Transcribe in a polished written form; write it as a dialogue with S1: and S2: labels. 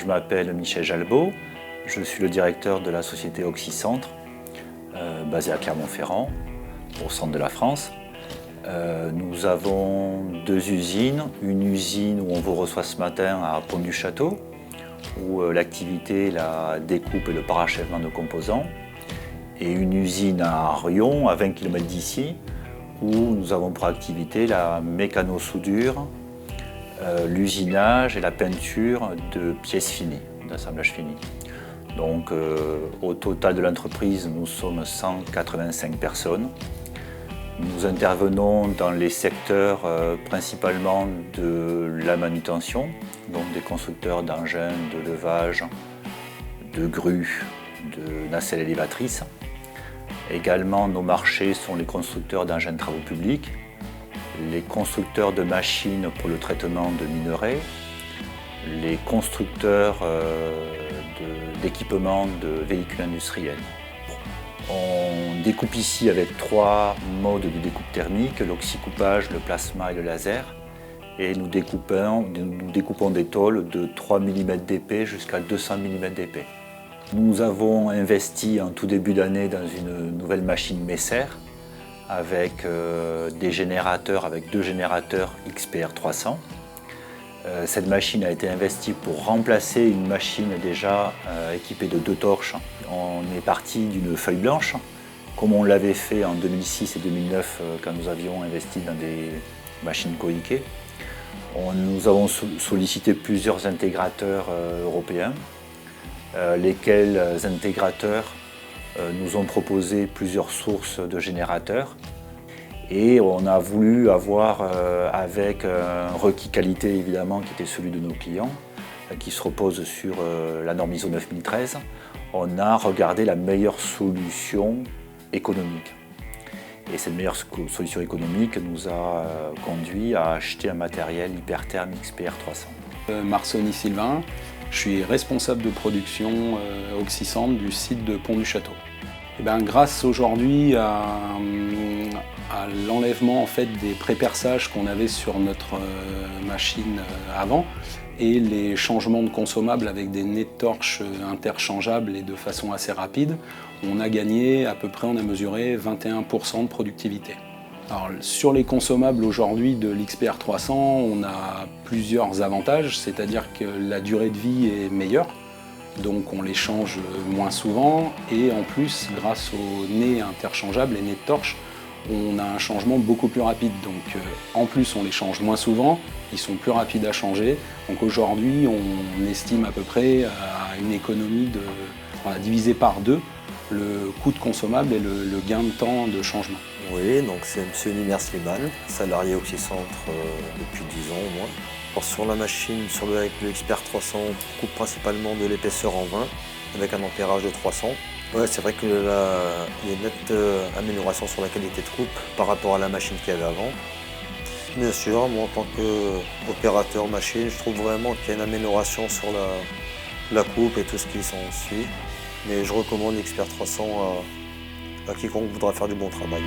S1: Je m'appelle Michel Jalbeau, je suis le directeur de la société Oxycentre, basée à Clermont-Ferrand, au centre de la France. Nous avons 2 usines, une usine où on vous reçoit ce matin à Pont-du-Château, où l'activité est la découpe et le parachèvement de composants, et une usine à Riom, à 20 km d'ici, où nous avons pour activité la mécano-soudure, l'usinage et la peinture de pièces finies, d'assemblage fini. Donc au total de l'entreprise, nous sommes 185 personnes. Nous intervenons dans les secteurs principalement de la manutention, donc des constructeurs d'engins, de levage, de grues, de nacelles élévatrices. Également, nos marchés sont les constructeurs d'engins de travaux publics, les constructeurs de machines pour le traitement de minerais, les constructeurs d'équipements de véhicules industriels. On découpe ici avec 3 modes de découpe thermique, l'oxycoupage, le plasma et le laser. Et nous découpons des tôles de 3 mm d'épais jusqu'à 200 mm d'épais. Nous avons investi en tout début d'année dans une nouvelle machine Messer avec des générateurs, avec 2 générateurs XPR 300. Cette machine a été investie pour remplacer une machine déjà équipée de 2 torches. On est parti d'une feuille blanche, comme on l'avait fait en 2006 et 2009 quand nous avions investi dans des machines Koike. Nous avons sollicité plusieurs intégrateurs européens, lesquels intégrateurs nous ont proposé plusieurs sources de générateurs. Et on a voulu avoir, avec un requis qualité évidemment qui était celui de nos clients, qui se repose sur la norme ISO 9013, on a regardé la meilleure solution économique. Et cette meilleure solution économique nous a conduit à acheter un matériel Hypertherm XPR 300.
S2: Marconi Sylvain, je suis responsable de production Oxycentre du site de Pont-du-Château. Grâce aujourd'hui à l'enlèvement en fait, des pré-perçages qu'on avait sur notre machine avant et les changements de consommables avec des nez de torche interchangeables et de façon assez rapide, on a gagné à peu près, on a mesuré 21% de productivité. Alors, sur les consommables aujourd'hui de l'XPR 300, on a plusieurs avantages, c'est-à-dire que la durée de vie est meilleure. Donc on les change moins souvent et en plus, grâce aux nez interchangeables, les nez de torche, on a un changement beaucoup plus rapide. Donc en plus, on les change moins souvent, ils sont plus rapides à changer. Donc aujourd'hui, on estime à peu près à une économie on a divisé par 2 le coût de consommable et le gain de temps de changement.
S3: Oui, donc c'est M. Nimer Slimane, salarié Oxycentre depuis 10 ans au moins. Alors, sur la machine, avec le XPR 300, on coupe principalement de l'épaisseur en 20 avec un ampérage de 300. Ouais, c'est vrai qu'il y a une nette amélioration sur la qualité de coupe par rapport à la machine qu'il y avait avant. Bien sûr, moi en tant qu'opérateur machine, je trouve vraiment qu'il y a une amélioration sur la coupe et tout ce qui s'ensuit. Mais je recommande l'XPR 300 à quiconque voudra faire du bon travail.